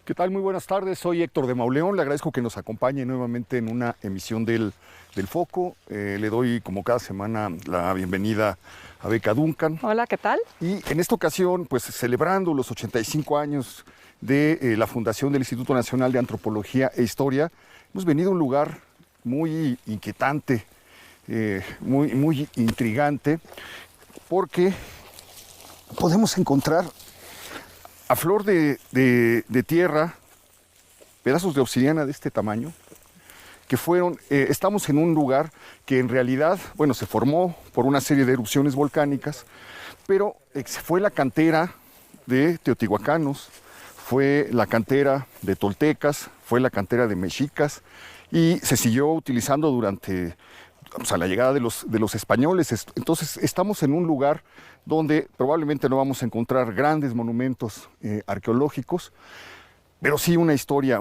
¿Qué tal? Muy buenas tardes, soy Héctor de Mauleón, le agradezco que nos acompañe nuevamente en una emisión del Foco. Le doy como cada semana la bienvenida a Beca Duncan. Hola, ¿qué tal? Y en esta ocasión, pues celebrando los 85 años de la fundación del Instituto Nacional de Antropología e Historia, hemos venido a un lugar muy inquietante, muy intrigante, porque podemos encontrar a flor de tierra pedazos de obsidiana de este tamaño, que estamos en un lugar que en realidad, bueno, se formó por una serie de erupciones volcánicas, pero fue la cantera de teotihuacanos, fue la cantera de toltecas, fue la cantera de mexicas, y se siguió utilizando durante la llegada de los españoles. Entonces estamos en un lugar donde probablemente no vamos a encontrar grandes monumentos arqueológicos, pero sí una historia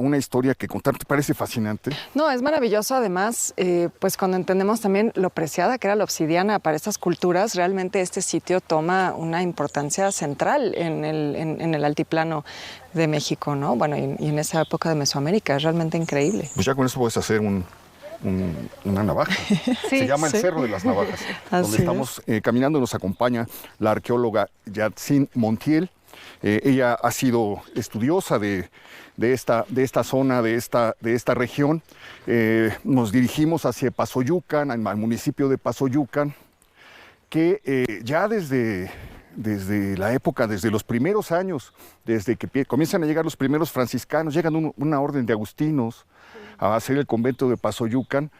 que contar. ¿Te parece fascinante? No, es maravilloso. Además, pues cuando entendemos también lo preciada que era la obsidiana para estas culturas, realmente este sitio toma una importancia central en el altiplano de México, ¿no? Bueno, y en esa época de Mesoamérica, es realmente increíble. Pues ya con eso puedes hacer una navaja. Sí, se llama el sí. Cerro de las Navajas, Así donde estamos caminando. Nos acompaña la arqueóloga Yatzin Montiel. Ella ha sido estudiosa de esta zona, de esta región. Nos dirigimos hacia Pasoyucan, al municipio de Pasoyucan, que ya desde la época, desde los primeros años, desde que comienzan a llegar los primeros franciscanos, llegan una orden de agustinos a hacer el convento de Pasoyucan,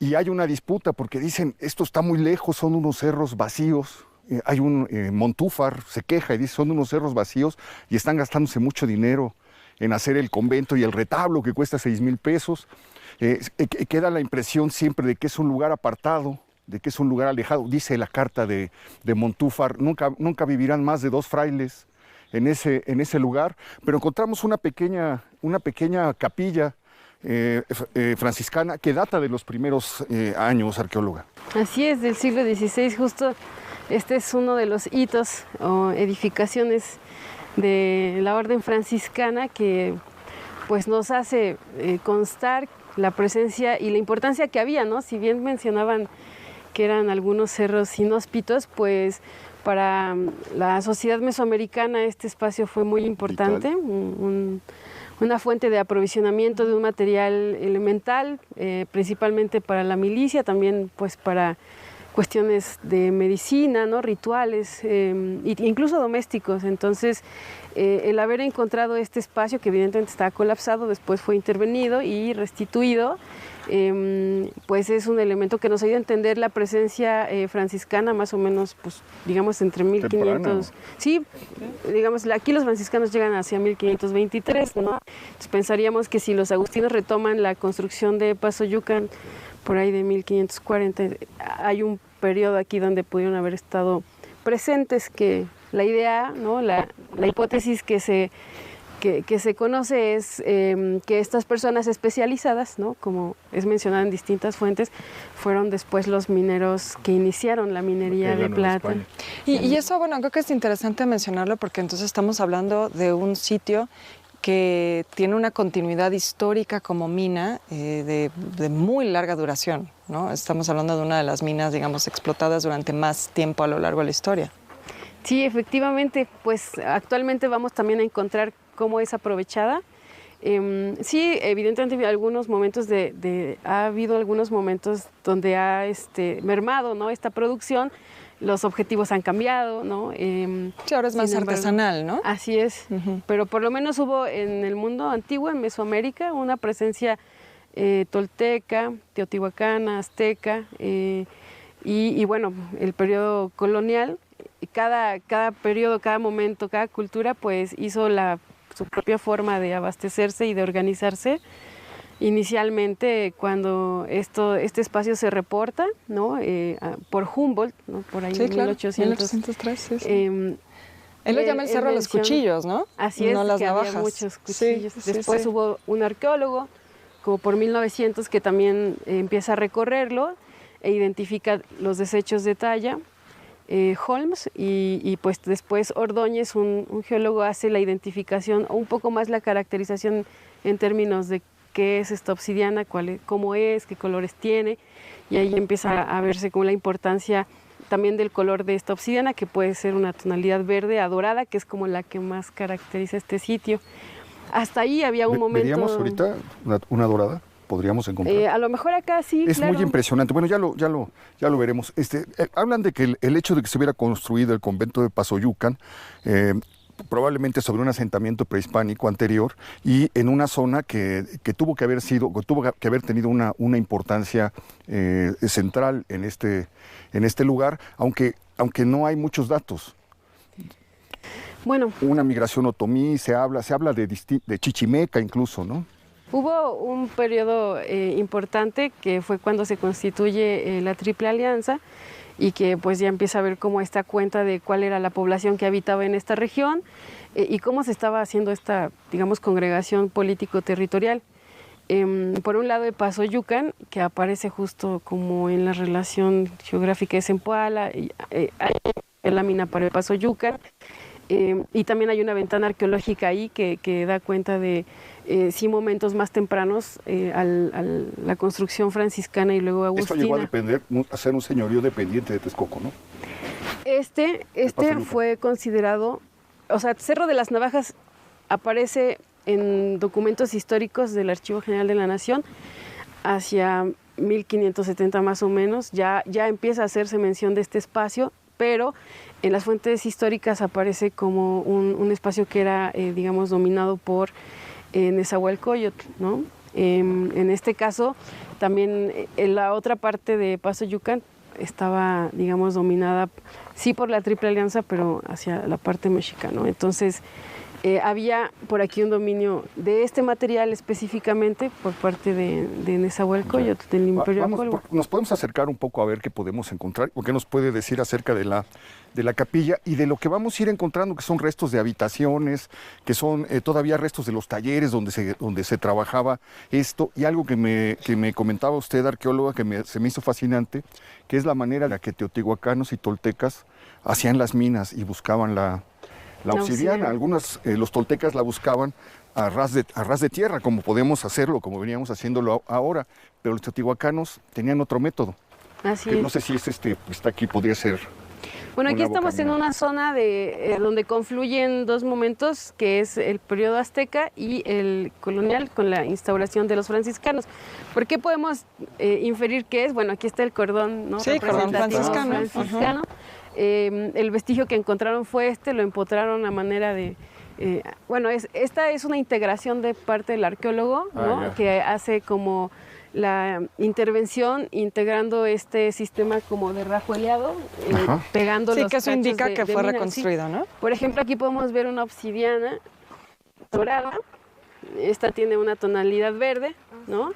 y hay una disputa porque dicen, esto está muy lejos, son unos cerros vacíos. Hay un Montúfar, se queja y dice, son unos cerros vacíos y están gastándose mucho dinero en hacer el convento y el retablo que cuesta 6,000 pesos. Queda la impresión siempre de que es un lugar apartado, de que es un lugar alejado. Dice la carta de Montúfar, nunca vivirán más de 2 frailes en ese lugar, pero encontramos una pequeña capilla franciscana que data de los primeros años, arqueóloga. Así es, del siglo XVI, justo este es uno de los hitos o edificaciones de la orden franciscana que pues nos hace constar la presencia y la importancia que había, ¿no? Si bien mencionaban que eran algunos cerros inhóspitos, pues para la sociedad mesoamericana este espacio fue muy importante, una fuente de aprovisionamiento de un material elemental, principalmente para la milicia, también pues para cuestiones de medicina, ¿no? Rituales, incluso domésticos. Entonces, el haber encontrado este espacio, que evidentemente está colapsado, después fue intervenido y restituido, pues es un elemento que nos ayuda a entender la presencia franciscana, más o menos, pues digamos entre 1500. Temprano. Sí, digamos, aquí los franciscanos llegan hacia 1523, ¿no? Entonces pensaríamos que si los agustinos retoman la construcción de Pasoyucan por ahí de 1540, hay un periodo aquí donde pudieron haber estado presentes, que la idea, ¿no? la hipótesis que se conoce es que estas personas especializadas, ¿no? Como es mencionado en distintas fuentes, fueron después los mineros que iniciaron la minería de plata. Y eso, bueno, creo que es interesante mencionarlo porque entonces estamos hablando de un sitio que tiene una continuidad histórica como mina de muy larga duración, ¿no? Estamos hablando de una de las minas, digamos, explotadas durante más tiempo a lo largo de la historia. Sí, efectivamente, pues actualmente vamos también a encontrar cómo es aprovechada. Sí, evidentemente algunos momentos ha habido algunos momentos donde ha mermado, ¿no? Esta producción. Los objetivos han cambiado, ¿no? Sí, ahora es más artesanal, ¿no? Así es, pero por lo menos hubo en el mundo antiguo, en Mesoamérica, una presencia tolteca, teotihuacana, azteca, y bueno, el periodo colonial, cada periodo, cada momento, cada cultura, pues hizo su propia forma de abastecerse y de organizarse. Inicialmente, cuando este espacio se reporta, ¿no? Por Humboldt, ¿no? Por ahí sí, en claro, 1803. Sí, sí. Él lo llama el Cerro de los Cuchillos, ¿no? Así es, no las que navajas. había muchos cuchillos. Sí, después sí. hubo un arqueólogo, como por 1900, que también empieza a recorrerlo e identifica los desechos de talla. Holmes y pues después Ordóñez, un geólogo, hace la identificación, o un poco más la caracterización en términos de qué es esta obsidiana, cómo es, qué colores tiene, y ahí empieza a verse como la importancia también del color de esta obsidiana, que puede ser una tonalidad verde a dorada, que es como la que más caracteriza este sitio. Hasta ahí había un momento... ¿Veríamos ahorita una dorada? ¿Podríamos encontrar? A lo mejor acá sí, es claro. muy impresionante. Bueno, ya lo veremos. Hablan de que el hecho de que se hubiera construido el convento de Pasoyucan, probablemente sobre un asentamiento prehispánico anterior y en una zona que tuvo que haber tenido una importancia central en este lugar, aunque no hay muchos datos. Bueno, una migración otomí, se habla de Chichimeca incluso, ¿no? Hubo un periodo importante que fue cuando se constituye la Triple Alianza y que pues ya empieza a ver como esta cuenta de cuál era la población que habitaba en esta región y cómo se estaba haciendo esta, digamos, congregación político-territorial. Por un lado de Pasoyucan, que aparece justo como en la relación geográfica de Zempoala, hay lámina para el Pasoyucan, y también hay una ventana arqueológica ahí que da cuenta de sí momentos más tempranos a la construcción franciscana y luego agustina. Esto llegó a ser un señorío dependiente de Texcoco, ¿no? Este fue considerado, o sea, Cerro de las Navajas aparece en documentos históricos del Archivo General de la Nación hacia 1570 más o menos, ya empieza a hacerse mención de este espacio, pero en las fuentes históricas aparece como un espacio que era, digamos, dominado por Nezahualcóyotl, ¿no? En este caso, también en la otra parte de Pasoyucan estaba, digamos, dominada, sí por la Triple Alianza, pero hacia la parte mexica, ¿no? Entonces, había por aquí un dominio de este material específicamente por parte de Nezahualcóyotl, del Imperio Acolhuac. Nos podemos acercar un poco a ver qué podemos encontrar, o qué nos puede decir acerca de la capilla y de lo que vamos a ir encontrando, que son restos de habitaciones, que son todavía restos de los talleres donde se trabajaba esto, y algo que me comentaba usted, arqueóloga, que se me hizo fascinante, que es la manera en la que teotihuacanos y toltecas hacían las minas y buscaban la obsidiana. Los toltecas la buscaban a ras de tierra, como podemos hacerlo, como veníamos haciéndolo ahora, pero los teotihuacanos tenían otro método. Así es. No sé si está aquí, podría ser. Bueno, aquí estamos en una zona donde confluyen dos momentos, que es el periodo azteca y el colonial, con la instauración de los franciscanos. ¿Por qué podemos inferir qué es? Bueno, aquí está el cordón, ¿no? Sí, cordón franciscano. El vestigio que encontraron fue lo empotraron a manera de... esta es una integración de parte del arqueólogo, ¿no? Que hace como la intervención integrando este sistema como de rajueleado, pegando los que eso cachos indica que fue mina, reconstruido, ¿sí? ¿no? Por ejemplo, aquí podemos ver una obsidiana dorada. Esta tiene una tonalidad verde, ¿no?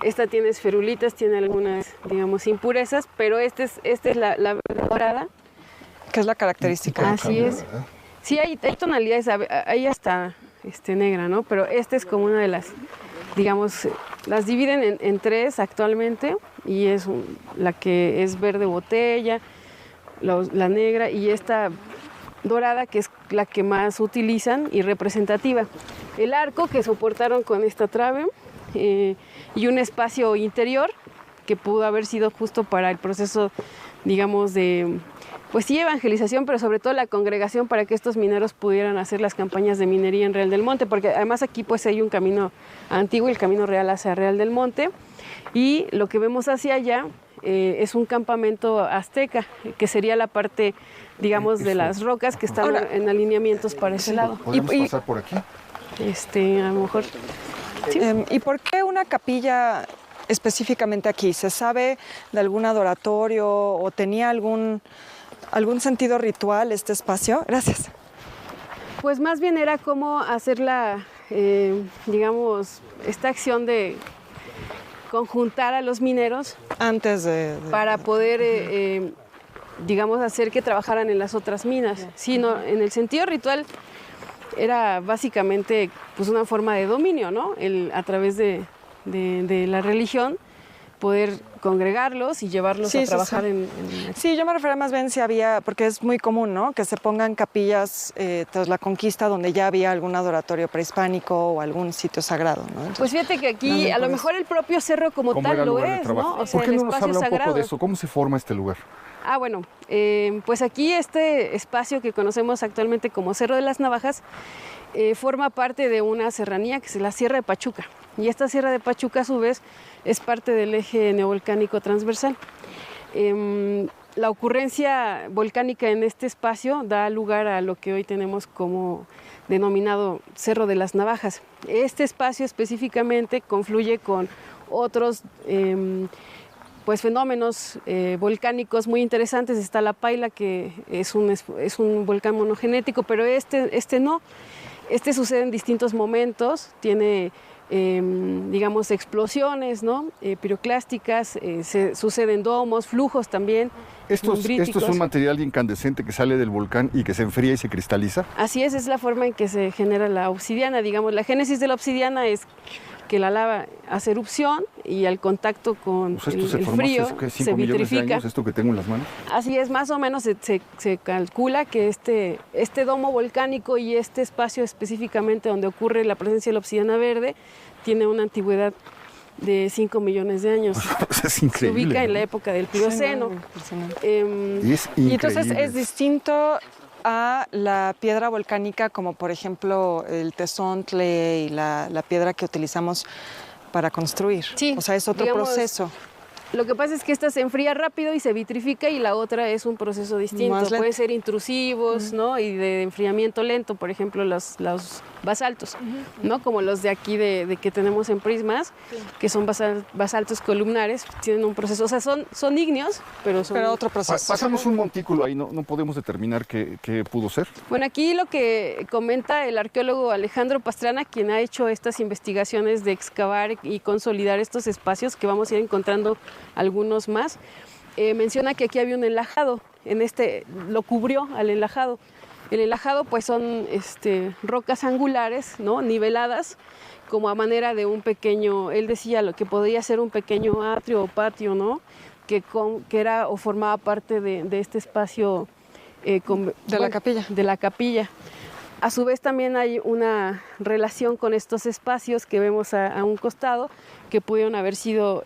Esta tiene esferulitas, tiene algunas, digamos, impurezas, pero esta es la verde dorada. ¿Qué es la característica? Así es. Sí, hay tonalidades, ahí hasta negra, ¿no? Pero esta es como una de las, digamos, las dividen en tres actualmente, y es la que es verde botella, la negra, y esta dorada, que es la que más utilizan y representativa. El arco que soportaron con esta trave, y un espacio interior que pudo haber sido justo para el proceso, digamos, de, pues sí, evangelización, pero sobre todo la congregación para que estos mineros pudieran hacer las campañas de minería en Real del Monte, porque además aquí pues hay un camino antiguo, el camino real hacia Real del Monte, y lo que vemos hacia allá es un campamento azteca, que sería la parte, digamos, de las rocas que están en alineamientos para ese lado. ¿Podemos pasar por aquí? A lo mejor... Sí. ¿Y por qué una capilla específicamente aquí? ¿Se sabe de algún adoratorio o tenía algún sentido ritual este espacio? Gracias. Pues más bien era cómo hacer digamos, esta acción de conjuntar a los mineros antes para poder, digamos, hacer que trabajaran en las otras minas. Sí, no, en el sentido ritual era básicamente pues una forma de dominio, ¿no? A través de la religión poder congregarlos y llevarlos a trabajar en... Sí, yo me refería más bien si había, porque es muy común, ¿no? Que se pongan capillas tras la conquista donde ya había algún adoratorio prehispánico o algún sitio sagrado, ¿no? Entonces, pues fíjate que aquí a lo mejor el propio cerro como tal lo es, ¿no? O sea, ¿por qué no nos habla un poco de eso? ¿Cómo se forma este lugar? Bueno, pues aquí este espacio que conocemos actualmente como Cerro de las Navajas forma parte de una serranía que es la Sierra de Pachuca. Y esta Sierra de Pachuca, a su vez, es parte del eje neovolcánico transversal. La ocurrencia volcánica en este espacio da lugar a lo que hoy tenemos como denominado Cerro de las Navajas. Este espacio específicamente confluye con otros pues fenómenos volcánicos muy interesantes. Está la Paila, que es un volcán monogenético, pero este no. Este sucede en distintos momentos, tiene digamos explosiones, ¿no? Piroclásticas, suceden domos, flujos también. ¿Esto es un material incandescente que sale del volcán y que se enfría y se cristaliza? Así es la forma en que se genera la obsidiana. Digamos, la génesis de la obsidiana es que la lava hace erupción y al contacto con el frío se vitrifica. ¿Esto que tengo en las manos? Así es, más o menos se calcula que este domo volcánico y este espacio específicamente donde ocurre la presencia de la obsidiana verde tiene una antigüedad de 5 millones de años. Es increíble. Se ubica en la época del Plioceno. Y entonces es distinto a la piedra volcánica, como por ejemplo el tezontle y la piedra que utilizamos para construir. Sí, o sea, es otro proceso. Lo que pasa es que esta se enfría rápido y se vitrifica y la otra es un proceso distinto. Puede ser intrusivos, ¿no? Y de enfriamiento lento, por ejemplo, los basaltos, ¿no? Como los de aquí de que tenemos en Prismas, que son basaltos columnares, tienen un proceso, o sea, son ígneos, pero son... Pero otro proceso. Pasamos un montículo ahí, no podemos determinar qué pudo ser. Bueno, aquí lo que comenta el arqueólogo Alejandro Pastrana, quien ha hecho estas investigaciones de excavar y consolidar estos espacios, que vamos a ir encontrando algunos más, menciona que aquí había un enlajado, lo cubrió al enlajado. El enlajado pues son rocas angulares, ¿no? Niveladas, como a manera de un pequeño, él decía lo que podía ser un pequeño atrio o patio, ¿no? Que era o formaba parte de este espacio la capilla. De la capilla. A su vez también hay una relación con estos espacios que vemos a un costado, que pudieron haber sido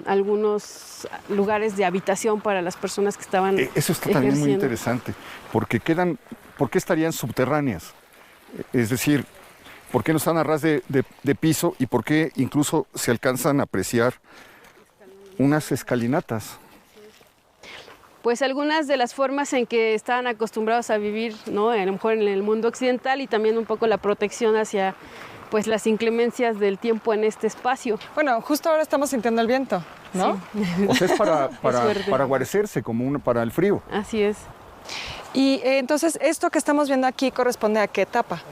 algunos lugares de habitación para las personas que estaban Eso está también muy interesante, ¿por qué estarían subterráneas? Es decir, ¿por qué no están a ras de piso y por qué incluso se alcanzan a apreciar unas escalinatas? Pues algunas de las formas en que estaban acostumbrados a vivir, ¿no? A lo mejor en el mundo occidental, y también un poco la protección hacia pues las inclemencias del tiempo en este espacio. Bueno, justo ahora estamos sintiendo el viento, ¿no? Sí. O sea, es para guarecerse, para el frío. Así es. Y entonces, esto que estamos viendo aquí corresponde a qué etapa?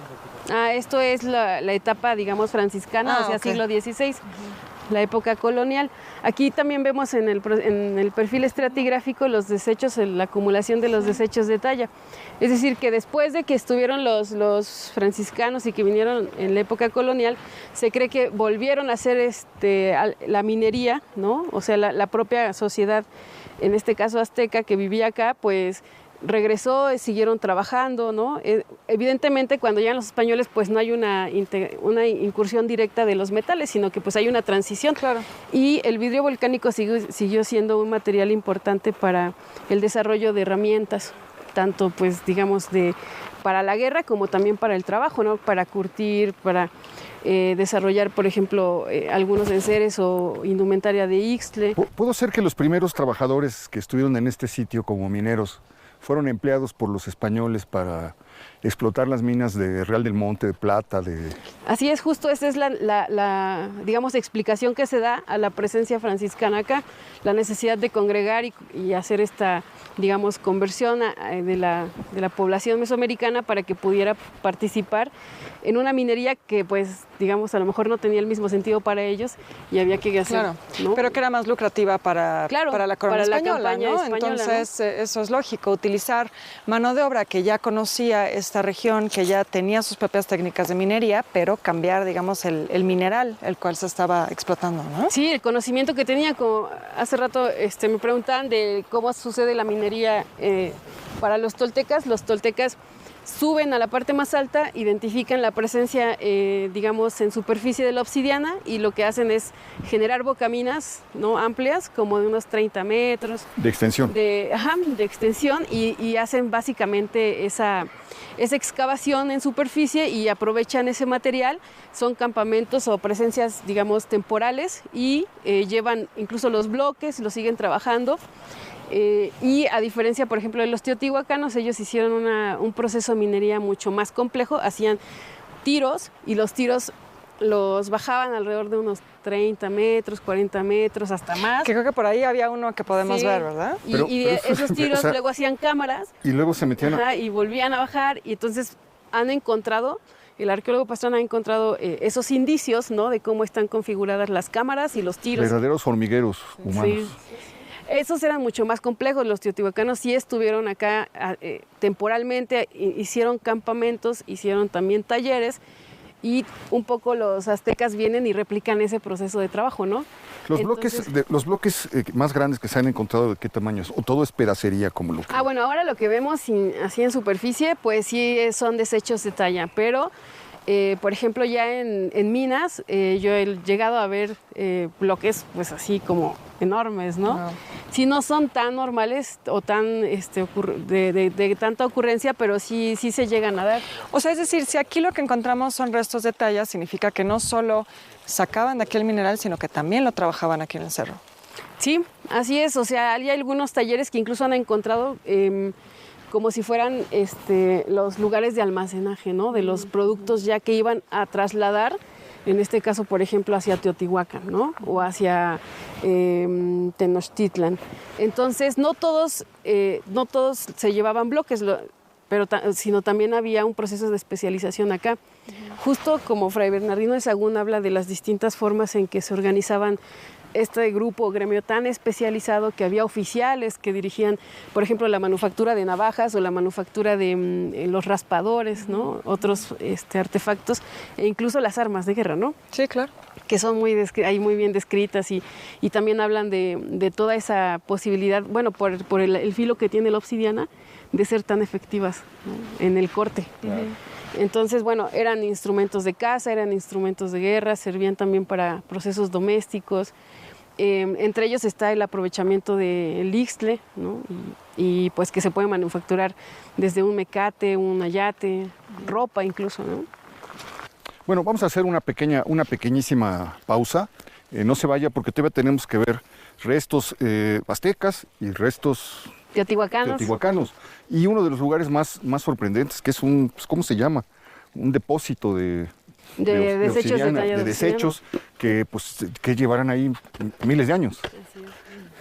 Esto es la etapa, digamos, franciscana, o sea, okay. Siglo XVI. La época colonial. Aquí también vemos en el perfil estratigráfico los desechos, la acumulación de los desechos de talla. Es decir, que después de que estuvieron los franciscanos y que vinieron en la época colonial, se cree que volvieron a hacer la minería, ¿no? O sea, la propia sociedad, en este caso azteca, que vivía acá, pues regresó, siguieron trabajando, ¿no? Evidentemente, cuando llegan los españoles, pues no hay una incursión directa de los metales, sino que pues hay una transición. Claro. Y el vidrio volcánico siguió siendo un material importante para el desarrollo de herramientas, tanto pues digamos para la guerra como también para el trabajo, ¿no? Para curtir, para desarrollar, por ejemplo, algunos enseres o indumentaria de ixtle. ¿Pudo ser que los primeros trabajadores que estuvieron en este sitio como mineros fueron empleados por los españoles para explotar las minas de Real del Monte, de plata? Así es, justo esa es la digamos, explicación que se da a la presencia franciscana acá, la necesidad de congregar y hacer esta, digamos, conversión de la población mesoamericana para que pudiera participar en una minería que, pues, digamos, a lo mejor no tenía el mismo sentido para ellos y había que hacer, claro, ¿no? Pero que era más lucrativa para la corona española, ¿no? Entonces, eso es lógico, utilizar mano de obra que ya conocía esta región que ya tenía sus propias técnicas de minería, pero cambiar, digamos, el mineral, el cual se estaba explotando, ¿no? Sí, el conocimiento que tenía, como hace rato me preguntaban de cómo sucede la minería para los toltecas. Los toltecas suben a la parte más alta, identifican la presencia, digamos, en superficie de la obsidiana y lo que hacen es generar bocaminas, ¿no?, amplias, como de unos 30 metros. De extensión. De extensión y hacen básicamente esa excavación en superficie y aprovechan ese material. Son campamentos o presencias, digamos, temporales y llevan incluso los bloques, los siguen trabajando. Y a diferencia, por ejemplo, de los teotihuacanos, ellos hicieron un proceso de minería mucho más complejo. Hacían tiros y los tiros los bajaban alrededor de unos 30 metros, 40 metros, hasta más. Que creo que por ahí había uno que podemos ver, ¿verdad? Y esos tiros luego hacían cámaras. Y luego se metían y volvían a bajar. Y entonces han encontrado, el arqueólogo Pastrana ha encontrado esos indicios, ¿no?, de cómo están configuradas las cámaras y los tiros. Verdaderos hormigueros humanos. Sí. Esos eran mucho más complejos. Los teotihuacanos sí estuvieron acá temporalmente, hicieron campamentos, hicieron también talleres y un poco los aztecas vienen y replican ese proceso de trabajo, ¿no? Los bloques más grandes que se han encontrado, ¿de qué tamaño es? ¿O todo es pedacería como lo que...? Bueno, ahora lo que vemos así en superficie, pues sí son desechos de talla, pero... por ejemplo, ya en minas, yo he llegado a ver bloques pues así como enormes, ¿no? Wow. Sí, no son tan normales o tan de tanta ocurrencia, pero sí se llegan a dar. O sea, es decir, si aquí lo que encontramos son restos de talla, significa que no solo sacaban de aquí el mineral, sino que también lo trabajaban aquí en el cerro. Sí, así es. O sea, hay algunos talleres que incluso han encontrado... como si fueran los lugares de almacenaje, ¿no?, de los productos ya que iban a trasladar, en este caso, por ejemplo, hacia Teotihuacán, ¿no?, o hacia Tenochtitlan. Entonces, no todos se llevaban bloques, sino también había un proceso de especialización acá. Justo como Fray Bernardino de Sahagún habla de las distintas formas en que se organizaban este grupo o gremio tan especializado, que había oficiales que dirigían, por ejemplo, la manufactura de navajas o la manufactura de los raspadores, ¿no?, otros artefactos, e incluso las armas de guerra, ¿no? Sí, claro. Que son ahí muy bien descritas y también hablan de toda esa posibilidad, bueno, por el filo que tiene la obsidiana, de ser tan efectivas, ¿no?, en el corte. Entonces, bueno, eran instrumentos de caza, eran instrumentos de guerra, servían también para procesos domésticos. Entre ellos está el aprovechamiento del ixtle, ¿no?, y pues que se puede manufacturar desde un mecate, un ayate, ropa incluso, ¿no? Bueno, vamos a hacer una pequeñísima pausa. No se vaya porque todavía tenemos que ver restos aztecas y restos teotihuacanos. Y uno de los lugares más sorprendentes, que es ¿cómo se llama? Un depósito de desechos de desechos que llevarán ahí miles de años.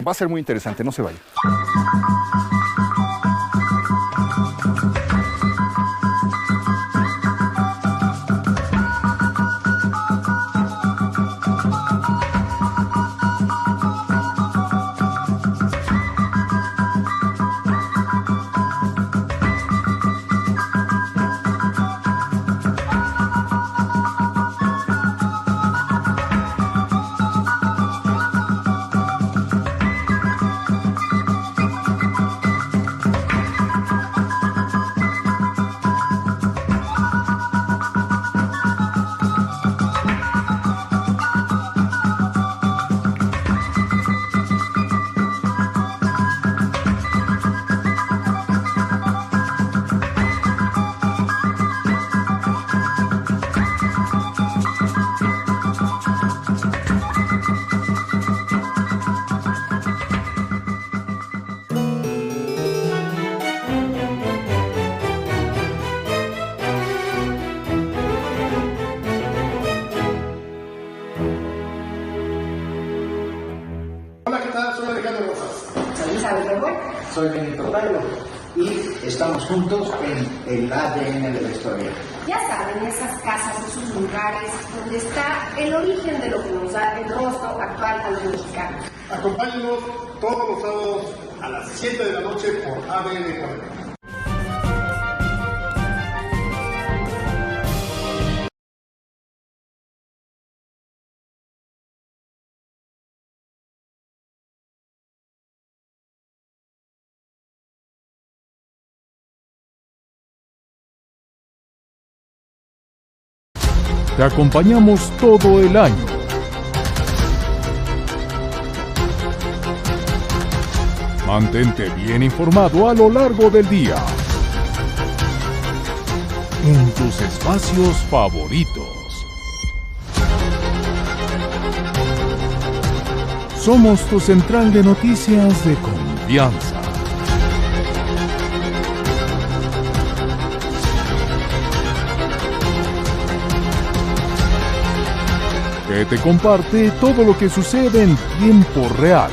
Va a ser muy interesante, no se vaya. Soy Benito Pablo y estamos juntos en el ADN de la historia. Ya saben, esas casas, esos lugares donde está el origen de lo que nos da el rostro actual a los mexicanos. Acompáñenos todos los sábados a las 7 de la noche por ADN 40. Te acompañamos todo el año. Mantente bien informado a lo largo del día. En tus espacios favoritos. Somos tu central de noticias de confianza. Que te comparte todo lo que sucede en tiempo real.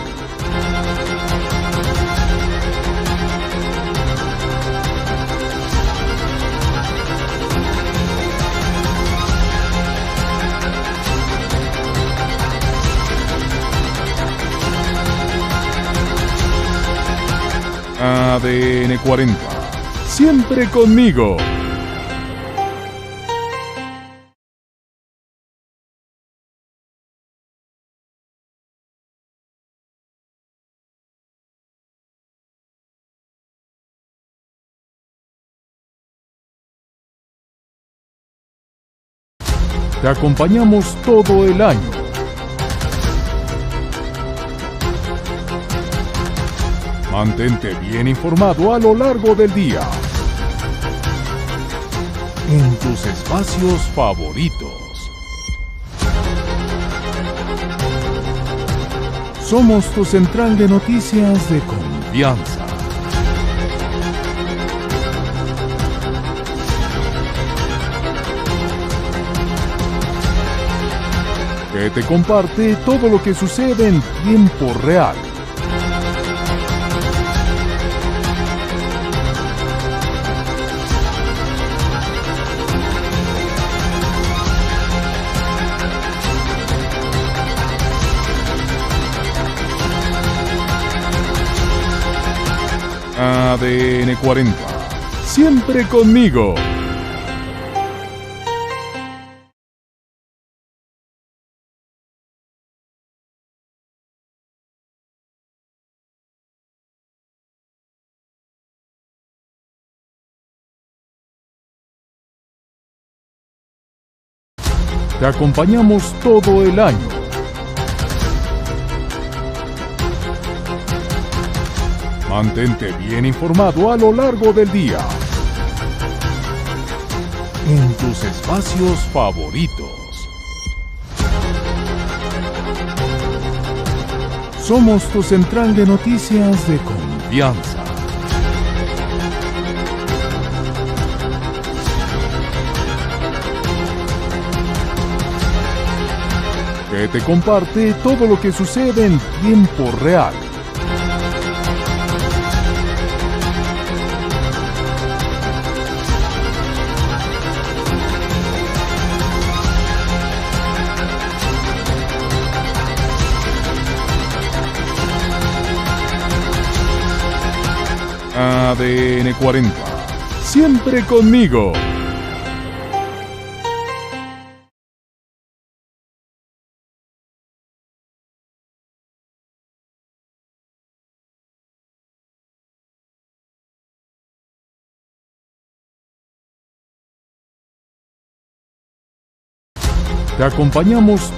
ADN 40. Siempre conmigo. Te acompañamos todo el año. Mantente bien informado a lo largo del día. En tus espacios favoritos. Somos tu central de noticias de confianza. Que te comparte todo lo que sucede en tiempo real. ADN 40. Siempre conmigo. Te acompañamos todo el año. Mantente bien informado a lo largo del día. En tus espacios favoritos. Somos tu central de noticias de confianza. Que te comparte todo lo que sucede en tiempo real. ADN 40. Siempre conmigo. Te acompañamos.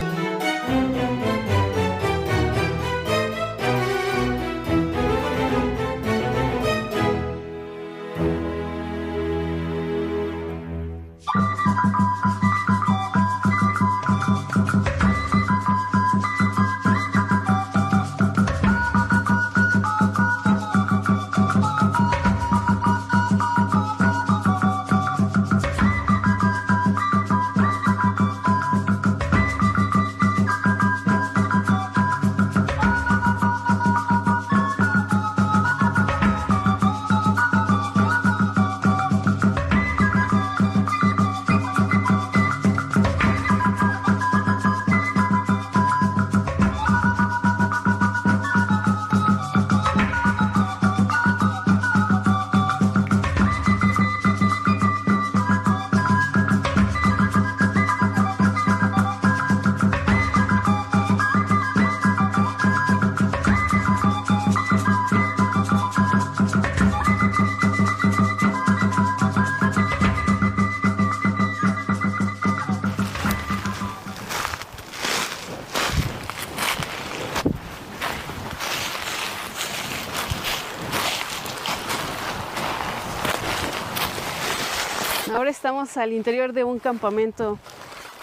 estamos al interior de un campamento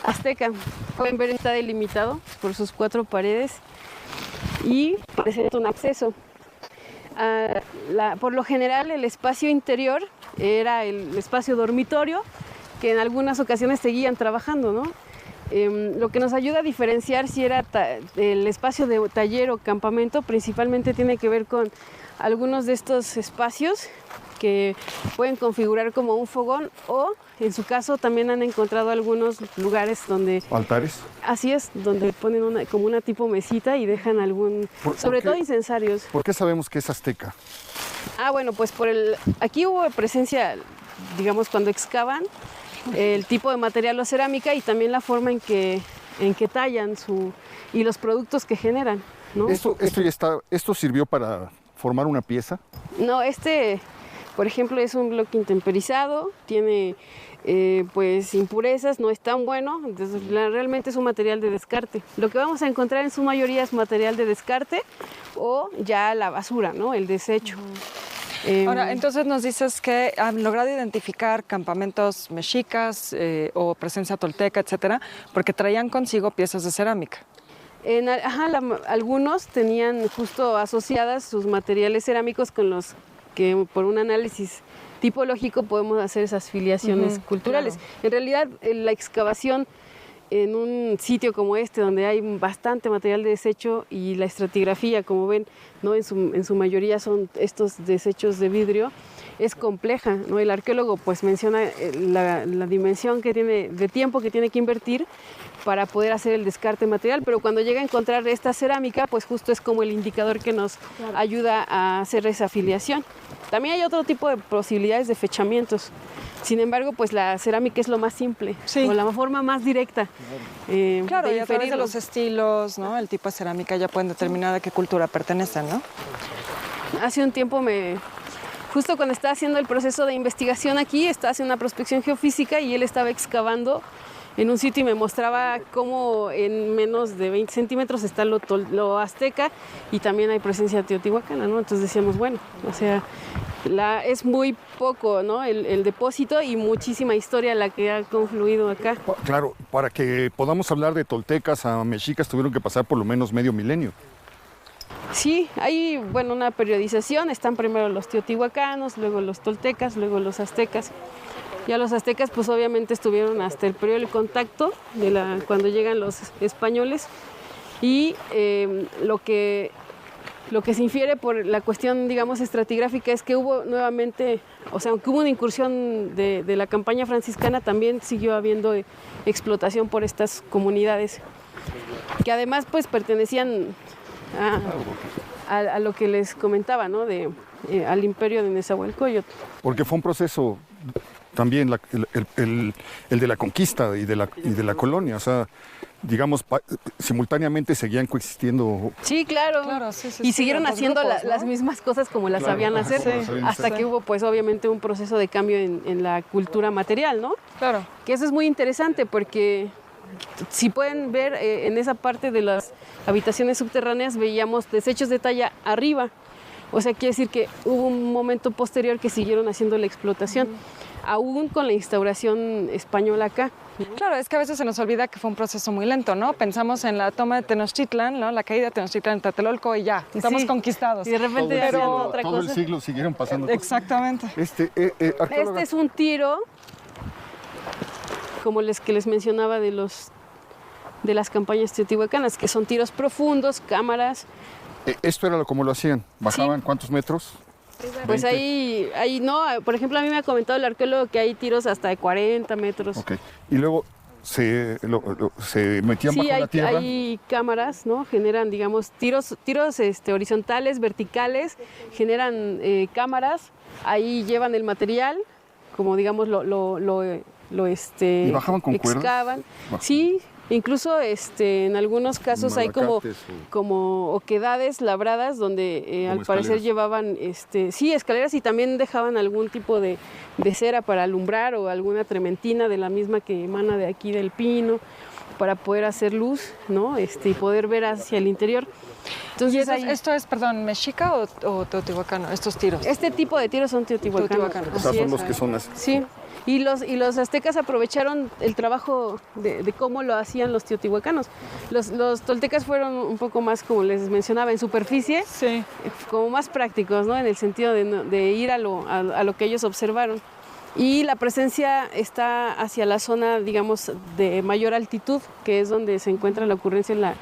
azteca. Pueden ver, está delimitado por sus 4 paredes y presenta un acceso. Por lo general, el espacio interior era el espacio dormitorio, que en algunas ocasiones seguían trabajando, ¿no? Lo que nos ayuda a diferenciar si era el espacio de taller o campamento, principalmente tiene que ver con algunos de estos espacios que pueden configurar como un fogón, o en su caso también han encontrado algunos lugares donde... ¿Altares? Así es, donde ponen como una tipo mesita y dejan sobre todo incensarios. ¿Por qué sabemos que es azteca? Bueno, pues aquí hubo presencia, digamos, cuando excavan, el tipo de material o cerámica y también la forma en que tallan y los productos que generan, ¿no? ¿Esto sirvió para formar una pieza? No, por ejemplo, es un bloque intemperizado, tiene pues impurezas, no es tan bueno, entonces realmente es un material de descarte. Lo que vamos a encontrar en su mayoría es material de descarte o ya la basura, ¿no? El desecho. Ahora, entonces nos dices que han logrado identificar campamentos mexicas o presencia tolteca, etcétera, porque traían consigo piezas de cerámica. Algunos tenían justo asociadas sus materiales cerámicos con los que por un análisis tipológico podemos hacer esas filiaciones culturales. Claro. En realidad, la excavación en un sitio como este, donde hay bastante material de desecho y la estratigrafía, como ven, ¿no? en su mayoría son estos desechos de vidrio, es compleja, ¿no? El arqueólogo pues menciona la dimensión que tiene, de tiempo que tiene que invertir para poder hacer el descarte material, pero cuando llega a encontrar esta cerámica, pues justo es como el indicador que nos ayuda a hacer esa filiación. También hay otro tipo de posibilidades de fechamientos. Sin embargo, pues la cerámica es lo más simple, o la forma más directa. Claro, y a través de los estilos, ¿no? El tipo de cerámica ya pueden determinar a qué cultura pertenecen, ¿no? Hace un tiempo justo cuando estaba haciendo el proceso de investigación aquí, estaba haciendo una prospección geofísica y él estaba excavando en un sitio y me mostraba cómo en menos de 20 centímetros está lo azteca y también hay presencia teotihuacana, ¿no? Entonces decíamos, bueno, o sea, es muy poco, ¿no? El depósito y muchísima historia la que ha confluido acá. Claro, para que podamos hablar de toltecas a mexicas tuvieron que pasar por lo menos medio milenio. Sí, hay, bueno, una periodización, están primero los teotihuacanos, luego los toltecas, luego los aztecas. Ya los aztecas pues obviamente estuvieron hasta el periodo del contacto, cuando llegan los españoles, y lo que se infiere por la cuestión, digamos, estratigráfica es que hubo nuevamente, o sea, aunque hubo una incursión de la campaña franciscana, también siguió habiendo explotación por estas comunidades, que además pues pertenecían a lo que les comentaba, ¿no? Al imperio de Nezahualcóyotl. Porque fue un proceso también el de la conquista y de la colonia, o sea, digamos, simultáneamente seguían coexistiendo. Sí, claro, sí, y siguieron haciendo grupos, ¿no? Las mismas cosas como las sabían hacer, hasta que hubo pues obviamente un proceso de cambio en la cultura material, ¿no? Claro. Que eso es muy interesante porque si pueden ver en esa parte de las habitaciones subterráneas veíamos desechos de talla arriba, o sea, quiere decir que hubo un momento posterior que siguieron haciendo la explotación. Aún con la instauración española acá. Claro, es que a veces se nos olvida que fue un proceso muy lento, ¿no? Pensamos en la toma de Tenochtitlan, ¿no? La caída de Tenochtitlan en Tlatelolco y ya, estamos conquistados. Y de repente todo el siglo siguieron pasando cosas. Exactamente. Este es un tiro, como que les mencionaba de las campañas teotihuacanas, que son tiros profundos, cámaras. ¿Esto era como lo hacían? ¿Bajaban cuántos metros? Pues ahí no, por ejemplo, a mí me ha comentado el arqueólogo que hay tiros hasta de 40 metros. Ok, y luego se metían bajo la tierra. Sí, hay cámaras, ¿no? Generan, digamos, tiros horizontales, verticales, generan cámaras, ahí llevan el material, como digamos ¿Y bajaban con excavan. ¿Cuerdas? Sí. Incluso en algunos casos hay como oquedades labradas donde al parecer llevaban escaleras y también dejaban algún tipo de cera para alumbrar o alguna trementina de la misma que emana de aquí del pino para poder hacer luz, ¿no? Y poder ver hacia el interior. Entonces, ¿esto es, perdón, mexica o teotihuacano, estos tiros? Este tipo de tiros son teotihuacanos. O sea, son los que son así. Sí. Y los aztecas aprovecharon el trabajo de cómo lo hacían los teotihuacanos. Los toltecas fueron un poco más, como les mencionaba, en superficie, Sí. como más prácticos, ¿no? En el sentido de ir a lo que ellos observaron. Y la presencia está hacia la zona, digamos, de mayor altitud, que es donde se encuentra la ocurrencia en la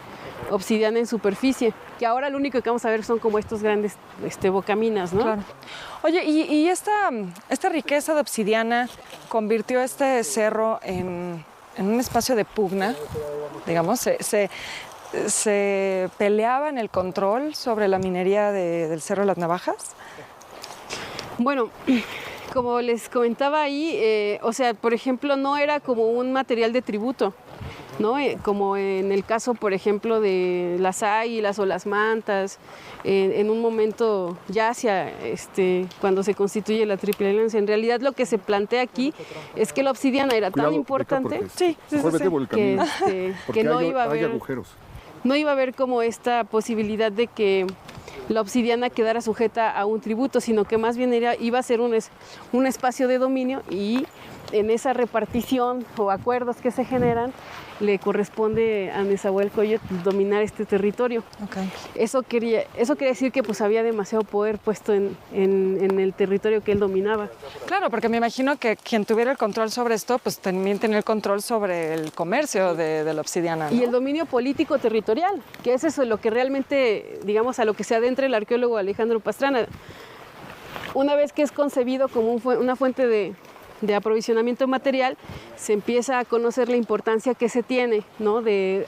obsidiana en superficie, que ahora lo único que vamos a ver son como estos grandes bocaminas, ¿no? Claro. Oye, y esta riqueza de obsidiana convirtió este cerro en un espacio de pugna, digamos, se peleaban el control sobre la minería del Cerro de las Navajas. Bueno, como les comentaba ahí, o sea, por ejemplo, no era como un material de tributo, ¿no? Como en el caso, por ejemplo, de las águilas o las mantas, en un momento ya hacia cuando se constituye la Triple Alianza. En realidad lo que se plantea aquí es que la obsidiana era tan importante que no iba a haber agujeros. No iba a haber como esta posibilidad de que la obsidiana quedara sujeta a un tributo, sino que más bien iba a ser un espacio de dominio, y en esa repartición o acuerdos que se generan le corresponde a Nezahualcóyotl dominar este territorio. Okay. Eso quería decir que pues había demasiado poder puesto en el territorio que él dominaba. Claro, porque me imagino que quien tuviera el control sobre esto, pues también tenía el control sobre el comercio de la obsidiana, ¿no? Y el dominio político territorial, que es eso lo que realmente, digamos, a lo que se adentra el arqueólogo Alejandro Pastrana. Una vez que es concebido como una fuente de aprovisionamiento material, se empieza a conocer la importancia que se tiene, ¿no? de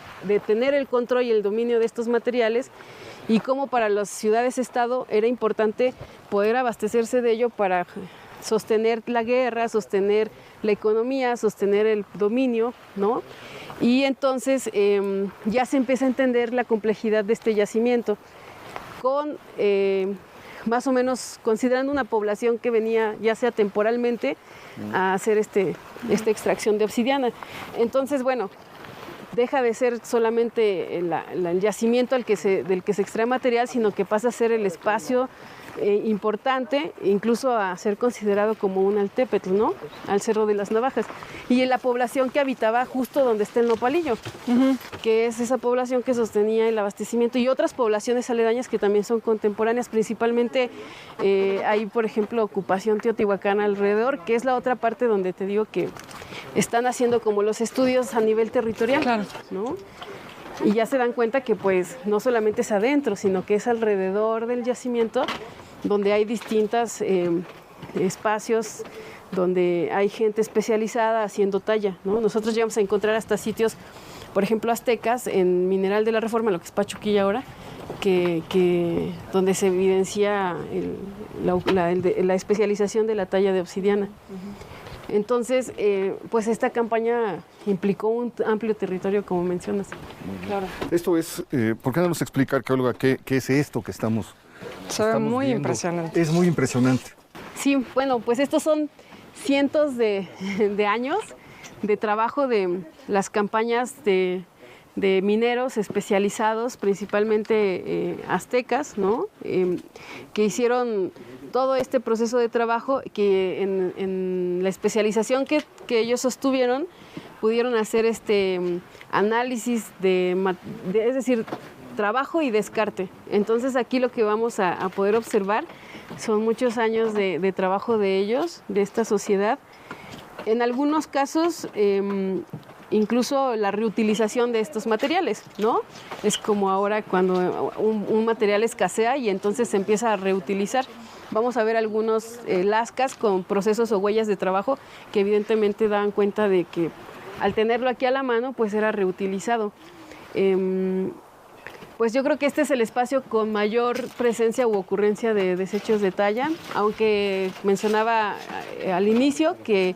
tener el control y el dominio de estos materiales, y cómo para las ciudades-estado era importante poder abastecerse de ello para sostener la guerra, sostener la economía, sostener el dominio, ¿no? Y entonces ya se empieza a entender la complejidad de este yacimiento, con más o menos considerando una población que venía ya sea temporalmente a hacer esta extracción de obsidiana. Entonces, bueno, deja de ser solamente el yacimiento del que se extrae material, sino que pasa a ser el espacio importante, incluso a ser considerado como un altépetl, ¿no? Al Cerro de las Navajas. Y en la población que habitaba justo donde está el nopalillo, que es esa población que sostenía el abastecimiento, y otras poblaciones aledañas que también son contemporáneas. Principalmente hay, por ejemplo, ocupación teotihuacana alrededor, que es la otra parte donde te digo que están haciendo como los estudios a nivel territorial, Claro. ¿no? Y ya se dan cuenta que pues no solamente es adentro, sino que es alrededor del yacimiento donde hay distintos espacios, donde hay gente especializada haciendo talla, ¿no? Nosotros llegamos a encontrar hasta sitios, por ejemplo, aztecas en Mineral de la Reforma, lo que es Pachuquilla ahora, donde se evidencia la especialización de la talla de obsidiana. Entonces, pues esta campaña implicó un amplio territorio, como mencionas. Claro. Esto es, ¿por qué no nos explica, arqueóloga, qué es esto que estamos Se ve muy viendo? impresionante. Es muy impresionante. Sí, bueno, pues estos son cientos de años de trabajo de las campañas de mineros especializados, principalmente aztecas, ¿no? Que hicieron todo este proceso de trabajo, que en la especialización que ellos sostuvieron pudieron hacer análisis es decir, trabajo y descarte. Entonces aquí lo que vamos a poder observar son muchos años de trabajo de ellos, de esta sociedad. En algunos casos, incluso la reutilización de estos materiales, ¿no? Es como ahora cuando un material escasea y entonces se empieza a reutilizar. Vamos a ver algunos lascas con procesos o huellas de trabajo que evidentemente dan cuenta de que al tenerlo aquí a la mano, pues era reutilizado. Pues yo creo que este es el espacio con mayor presencia u ocurrencia de desechos de talla, aunque mencionaba al inicio que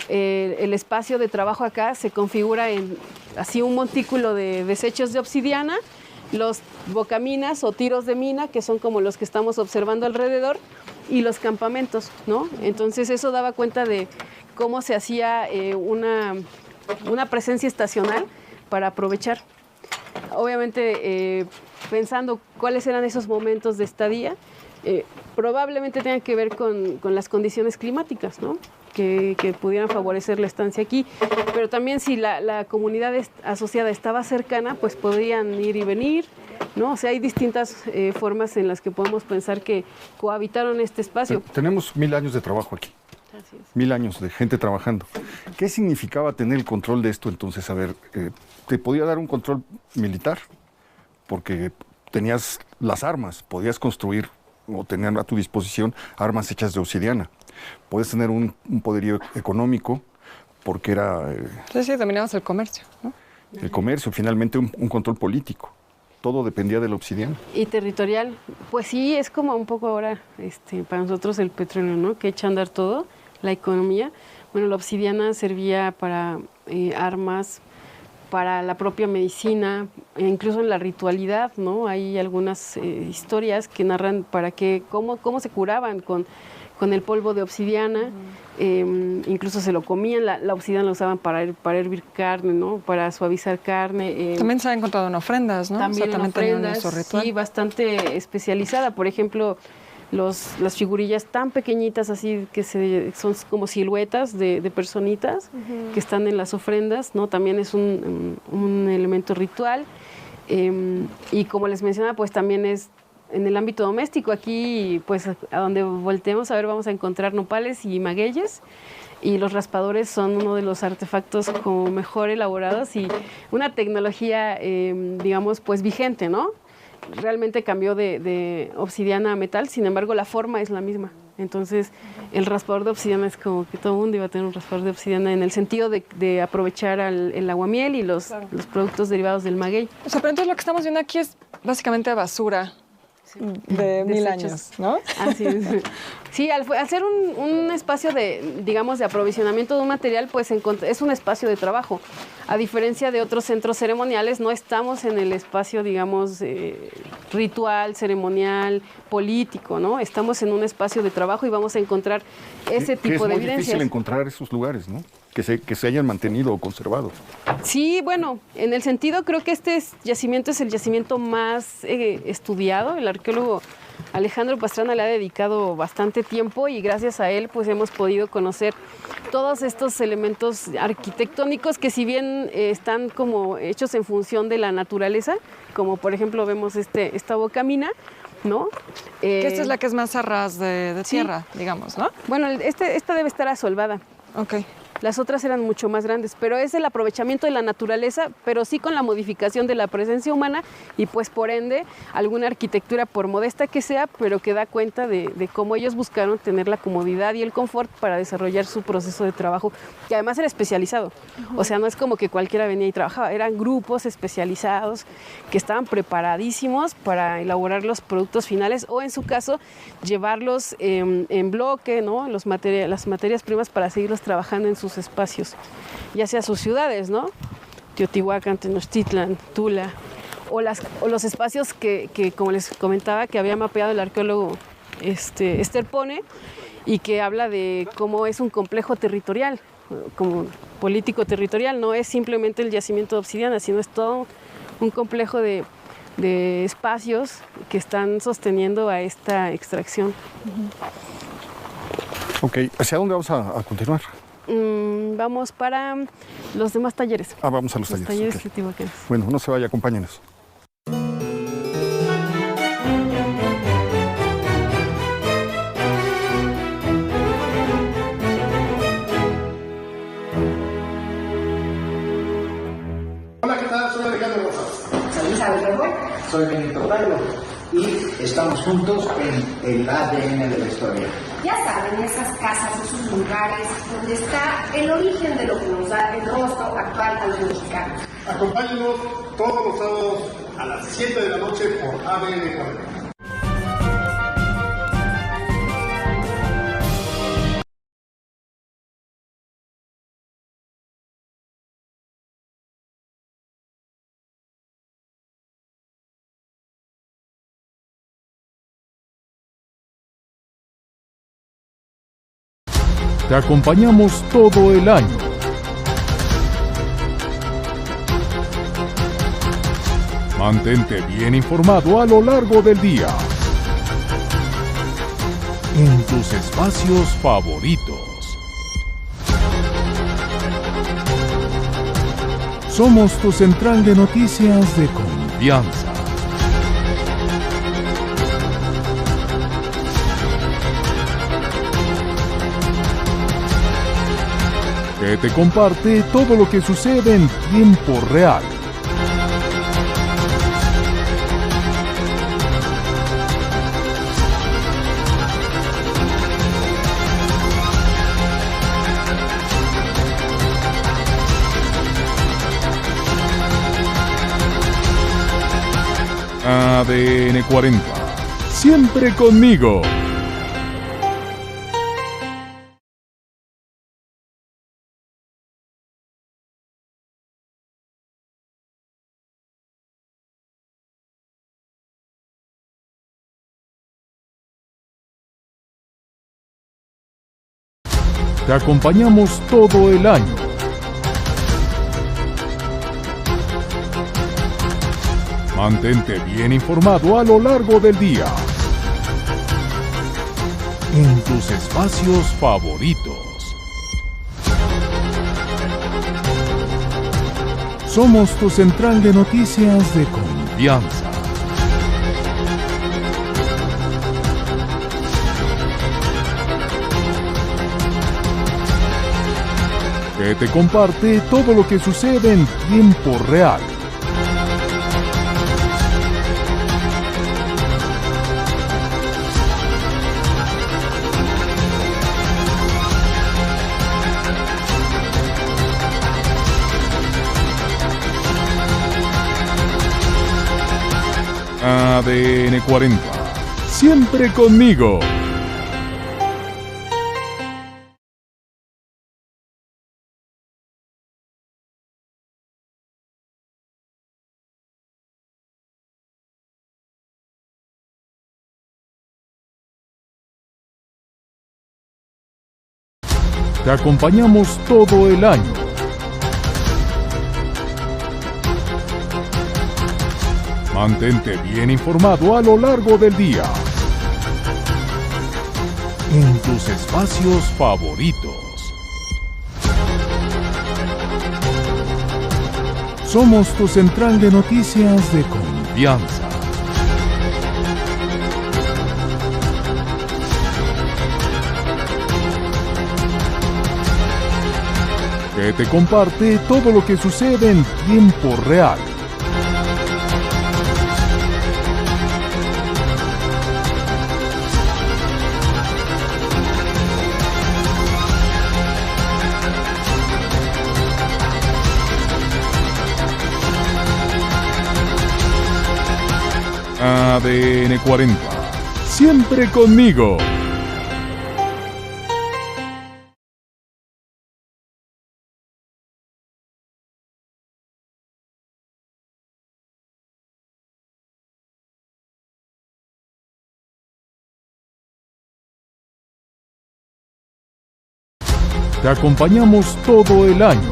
el espacio de trabajo acá se configura en así un montículo de desechos de obsidiana, los bocaminas o tiros de mina, que son como los que estamos observando alrededor, y los campamentos, ¿no? Entonces eso daba cuenta de cómo se hacía una presencia estacional para aprovechar. Obviamente, pensando cuáles eran esos momentos de estadía, probablemente tengan que ver con las condiciones climáticas, ¿no? que pudieran favorecer la estancia aquí, pero también si la comunidad asociada estaba cercana, pues podrían ir y venir, ¿no? O sea, hay distintas formas en las que podemos pensar que cohabitaron este espacio. Tenemos 1000 años de trabajo aquí. Así es. 1000 años de gente trabajando. ¿Qué significaba tener el control de esto entonces? A ver, ¿te podía dar un control militar? Porque tenías las armas, podías construir o tener a tu disposición armas hechas de obsidiana. Puedes tener un poderío económico porque era... Sí, dominabas el comercio, ¿no? El comercio, finalmente un control político. Todo dependía de la obsidiana. Y territorial, pues sí, es como un poco ahora para nosotros el petróleo, ¿no? Que echa a andar todo, la economía. Bueno, la obsidiana servía para armas, para la propia medicina, e incluso en la ritualidad, ¿no? Hay algunas historias que narran cómo se curaban con el polvo de obsidiana, incluso se lo comían, la obsidiana la usaban para hervir carne, ¿no? Para suavizar carne. También se ha encontrado en ofrendas, ¿no? También, o sea, también tenían su ritual. sí, bastante especializada. Por ejemplo, las figurillas tan pequeñitas así que son como siluetas de personitas que están en las ofrendas, ¿no? También es un elemento ritual. Y como les mencionaba, pues también es en el ámbito doméstico. Aquí, pues a donde volteemos a ver, vamos a encontrar nopales y magueyes. Y los raspadores son uno de los artefactos como mejor elaborados y una tecnología, digamos, pues vigente, ¿no? Realmente cambió de obsidiana a metal, sin embargo la forma es la misma. Entonces el raspador de obsidiana es como que todo el mundo iba a tener un raspador de obsidiana en el sentido de aprovechar el aguamiel y los productos derivados del maguey. O sea, pero entonces lo que estamos viendo aquí es básicamente basura de 1000 años, ¿no? Así es. Sí, al ser un espacio digamos, de aprovisionamiento de un material, pues es un espacio de trabajo. A diferencia de otros centros ceremoniales, no estamos en el espacio, digamos, ritual, ceremonial, político, ¿no? Estamos en un espacio de trabajo y vamos a encontrar ese tipo de evidencias. Es muy difícil encontrar esos lugares, ¿no? Que se hayan mantenido o conservado. Sí, bueno, en el sentido creo que este yacimiento es el yacimiento más estudiado. El arqueólogo Alejandro Pastrana le ha dedicado bastante tiempo y gracias a él pues hemos podido conocer todos estos elementos arquitectónicos que si bien están como hechos en función de la naturaleza, como por ejemplo vemos esta bocamina, ¿no? Que esta es la que es más a ras de tierra, sí, digamos, ¿no? Bueno, esta debe estar asolvada. Ok. Las otras eran mucho más grandes, pero es el aprovechamiento de la naturaleza, pero sí con la modificación de la presencia humana y pues por ende alguna arquitectura, por modesta que sea, pero que da cuenta de cómo ellos buscaron tener la comodidad y el confort para desarrollar su proceso de trabajo, que además era especializado. O sea, no es como que cualquiera venía y trabajaba, eran grupos especializados que estaban preparadísimos para elaborar los productos finales o en su caso llevarlos en bloque, ¿no? Las materias primas para seguirlos trabajando en sus espacios, ya sea sus ciudades, ¿no? Teotihuacán, Tenochtitlan, Tula, o los espacios que, como les comentaba, que había mapeado el arqueólogo Esterpone y que habla de cómo es un complejo territorial, como político territorial, no es simplemente el yacimiento de obsidiana, sino es todo un complejo de espacios que están sosteniendo a esta extracción. Ok, ¿hacia dónde vamos a continuar? Vamos para los demás talleres. Vamos a los talleres. Okay. Teotihuacanos. Bueno, no se vaya, acompáñenos. Hola, ¿qué tal? Soy Alejandro Rosas. Soy Isabel, soy Benito Pablo y estamos juntos en el ADN de la historia. Ya saben, esas casas, esos lugares donde está el origen de lo que nos da el rostro actual a los mexicanos. Acompáñenos todos los sábados a las 7 de la noche por ADN 40. Te acompañamos todo el año. Mantente bien informado a lo largo del día. En tus espacios favoritos. Somos tu central de noticias de confianza. Que te comparte todo lo que sucede en tiempo real. ADN 40. Siempre conmigo. Te acompañamos todo el año. Mantente bien informado a lo largo del día. En tus espacios favoritos. Somos tu central de noticias de confianza. Que te comparte todo lo que sucede en tiempo real. ADN 40. Siempre conmigo. Te acompañamos todo el año. Mantente bien informado a lo largo del día. En tus espacios favoritos. Somos tu central de noticias de confianza. Que te comparte todo lo que sucede en tiempo real. ADN 40. Siempre conmigo. Te acompañamos todo el año.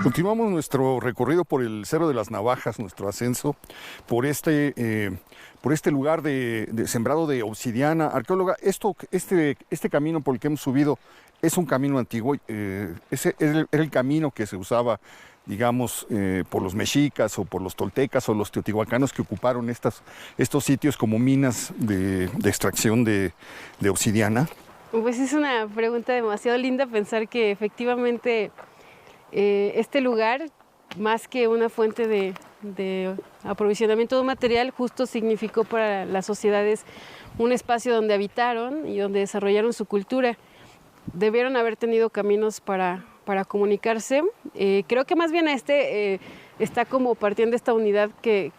Continuamos nuestro recorrido por el Cerro de las Navajas, nuestro ascenso por este lugar de sembrado de obsidiana. Arqueóloga, este camino por el que hemos subido es un camino antiguo, ese era el camino que se usaba, digamos, por los mexicas o por los toltecas o los teotihuacanos que ocuparon estos sitios como minas de extracción de obsidiana. Pues es una pregunta demasiado linda pensar que efectivamente este lugar, más que una fuente de aprovisionamiento de material, justo significó para las sociedades un espacio donde habitaron y donde desarrollaron su cultura. Debieron haber tenido caminos para comunicarse. Creo que más bien está como partiendo de esta unidad que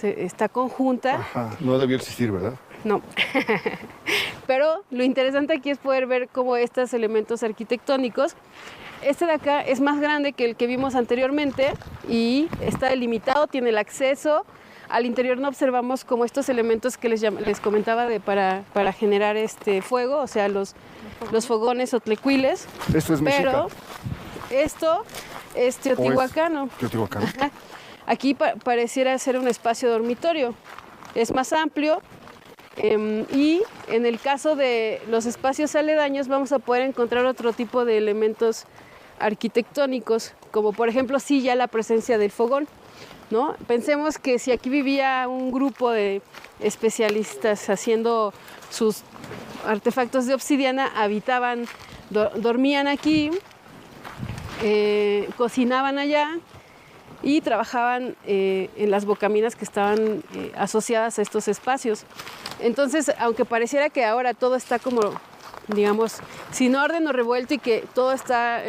está conjunta. Ajá, no debió existir, ¿verdad? No. Pero lo interesante aquí es poder ver cómo estos elementos arquitectónicos, este de acá es más grande que el que vimos anteriormente y está delimitado, tiene el acceso. Al interior no observamos como estos elementos que les comentaba para generar fuego, o sea, los fogones o tlecuiles. Esto es mexica. Pero esto es teotihuacano. Teotihuacano. Ajá. Aquí pareciera ser un espacio dormitorio. Es más amplio y en el caso de los espacios aledaños vamos a poder encontrar otro tipo de elementos arquitectónicos, como por ejemplo sí ya la presencia del fogón, ¿no? Pensemos que si aquí vivía un grupo de especialistas haciendo sus artefactos de obsidiana, habitaban, dormían aquí, cocinaban allá y trabajaban en las bocaminas que estaban asociadas a estos espacios. Entonces, aunque pareciera que ahora todo está como, digamos, sin orden o revuelto y que todo está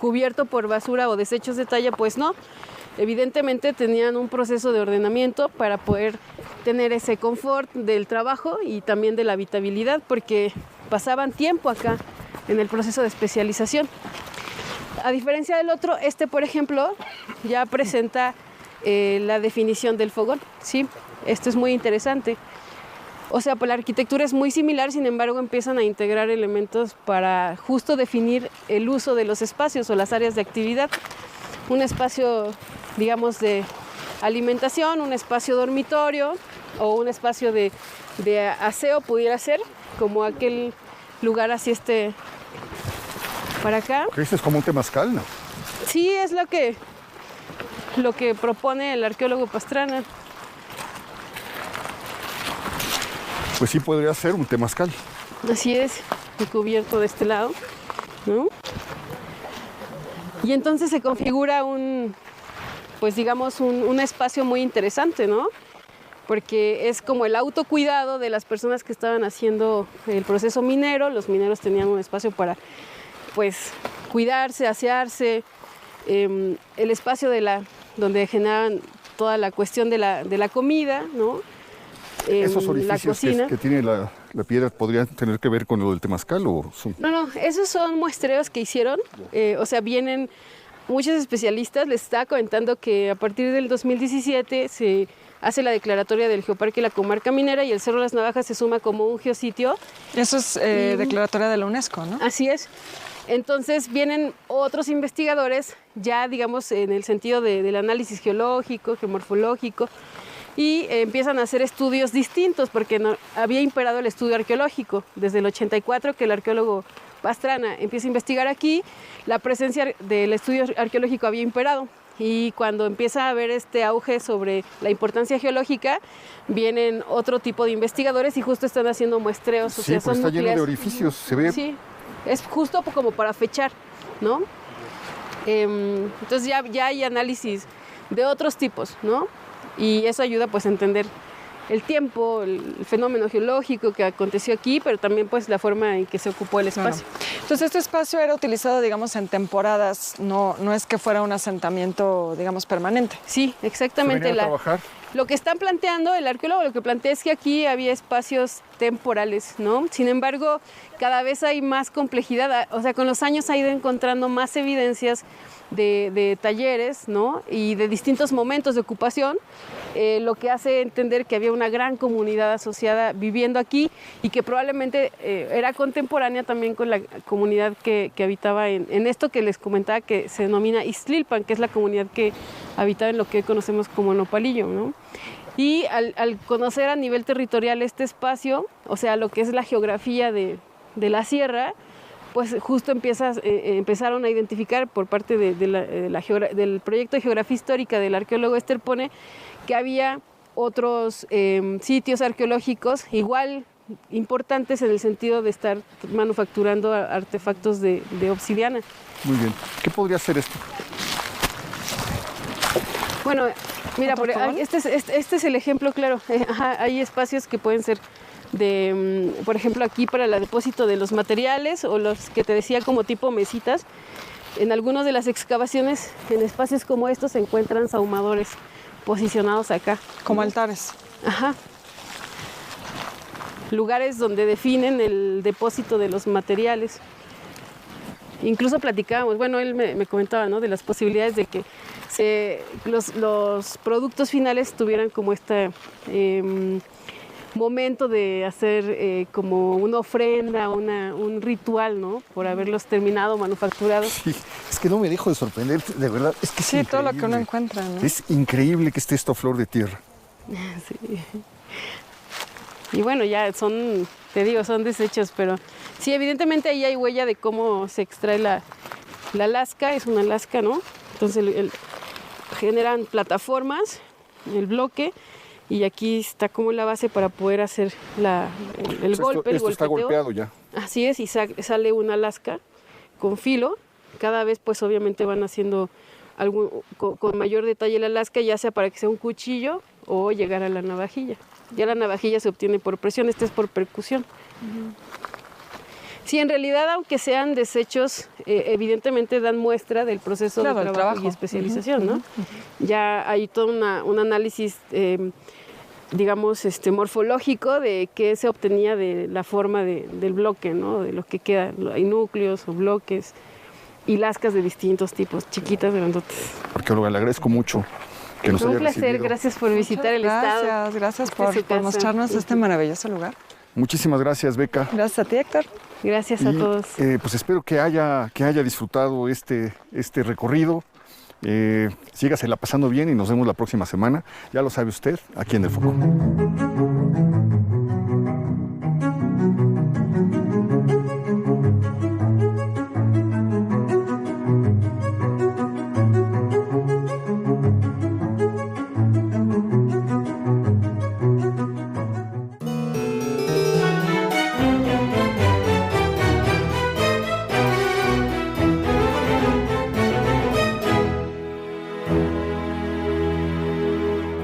cubierto por basura o desechos de talla, pues no. Evidentemente tenían un proceso de ordenamiento para poder tener ese confort del trabajo y también de la habitabilidad, porque pasaban tiempo acá en el proceso de especialización. A diferencia del otro, por ejemplo, ya presenta la definición del fogón, ¿sí? Esto es muy interesante. O sea, pues la arquitectura es muy similar, sin embargo, empiezan a integrar elementos para justo definir el uso de los espacios o las áreas de actividad. Un espacio, digamos, de alimentación, un espacio dormitorio o un espacio de aseo pudiera ser, como aquel lugar así para acá. Este es como un temazcal, ¿no? Sí, es lo que propone el arqueólogo Pastrana. Pues sí podría ser un temazcal. Así es, y cubierto de este lado, ¿no? Y entonces se configura un espacio muy interesante, ¿no? Porque es como el autocuidado de las personas que estaban haciendo el proceso minero. Los mineros tenían un espacio para, pues, cuidarse, asearse, el espacio donde generaban toda la cuestión de la comida, ¿no? ¿Esos orificios la cocina. que tiene la piedra podrían tener que ver con lo del temazcal o son? No, esos son muestreos que hicieron, o sea, vienen muchos especialistas. Les estaba comentando que a partir del 2017 se hace la declaratoria del Geoparque y la Comarca Minera y el Cerro Las Navajas se suma como un geositio. Eso es declaratoria de la UNESCO, ¿no? Así es. Entonces vienen otros investigadores, ya digamos en el sentido del análisis geológico, geomorfológico, y empiezan a hacer estudios distintos, porque no, había imperado el estudio arqueológico. Desde el 84 que el arqueólogo Pastrana empieza a investigar aquí, la presencia del estudio arqueológico había imperado. Y cuando empieza a haber este auge sobre la importancia geológica, vienen otro tipo de investigadores y justo están haciendo muestreos. Sí, pues está lleno de orificios, se ve. Sí, es justo como para fechar, ¿no? Entonces ya hay análisis de otros tipos, ¿no? Y eso ayuda pues a entender el tiempo, el fenómeno geológico que aconteció aquí, pero también pues la forma en que se ocupó el espacio. Claro. Entonces este espacio era utilizado, digamos, en temporadas, no es que fuera un asentamiento, digamos, permanente. Sí, exactamente. ¿Se venía a trabajar? Lo que están planteando, el arqueólogo lo que plantea es que aquí había espacios temporales, ¿no? Sin embargo, cada vez hay más complejidad, o sea, con los años ha ido encontrando más evidencias de talleres, ¿no? Y de distintos momentos de ocupación, lo que hace entender que había una gran comunidad asociada viviendo aquí y que probablemente era contemporánea también con la comunidad que habitaba en esto que les comentaba que se denomina Ixtlilpan, que es la comunidad que habitaba en lo que hoy conocemos como Nopalillo, ¿no? Y al conocer a nivel territorial este espacio, o sea, lo que es la geografía de la sierra, pues justo empezaron a identificar por parte del proyecto de geografía histórica del arqueólogo Ester Pone que había otros sitios arqueológicos igual importantes en el sentido de estar manufacturando artefactos de obsidiana. Muy bien. ¿Qué podría ser esto? Bueno, mira, este es el ejemplo claro. Hay espacios que pueden ser por ejemplo, aquí para el depósito de los materiales o los que te decía como tipo mesitas. En algunas de las excavaciones, en espacios como estos, se encuentran sahumadores posicionados acá. Como altares. Ajá. Lugares donde definen el depósito de los materiales. Incluso platicábamos, bueno, él me comentaba, ¿no?, de las posibilidades de que los productos finales tuvieran como este momento de hacer como una ofrenda, un ritual, ¿no?, por haberlos terminado, manufacturados. Sí, es que no me dejo de sorprender, de verdad. Es que sí, todo lo que uno encuentra, ¿no? Es increíble que esté esto a flor de tierra. Sí. Y bueno, ya son desechos, pero sí, evidentemente ahí hay huella de cómo se extrae la lasca, es una lasca, ¿no? Entonces generan plataformas, el bloque, y aquí está como la base para poder hacer el golpe, el golpeteo. Esto está golpeado ya. Así es, y sale una lasca con filo. Cada vez, pues obviamente van haciendo con mayor detalle la lasca, ya sea para que sea un cuchillo o llegar a la navajilla. Ya la navajilla se obtiene por presión, esta es por percusión. Sí, en realidad, aunque sean desechos, evidentemente dan muestra del proceso de trabajo y especialización, ¿no? Ya hay todo un análisis, digamos, morfológico de qué se obtenía de la forma del bloque, ¿no? De lo que queda. Hay núcleos o bloques y lascas de distintos tipos, chiquitas, grandotas. Arqueóloga, le agradezco mucho que nos haya Un placer, recibido. gracias por visitar el estado. Gracias por mostrarnos este maravilloso lugar. Muchísimas gracias, Beca. Gracias a ti, Héctor. Gracias a todos. Pues espero que haya disfrutado este recorrido. Sígasela pasando bien y nos vemos la próxima semana. Ya lo sabe usted, aquí en El Foco.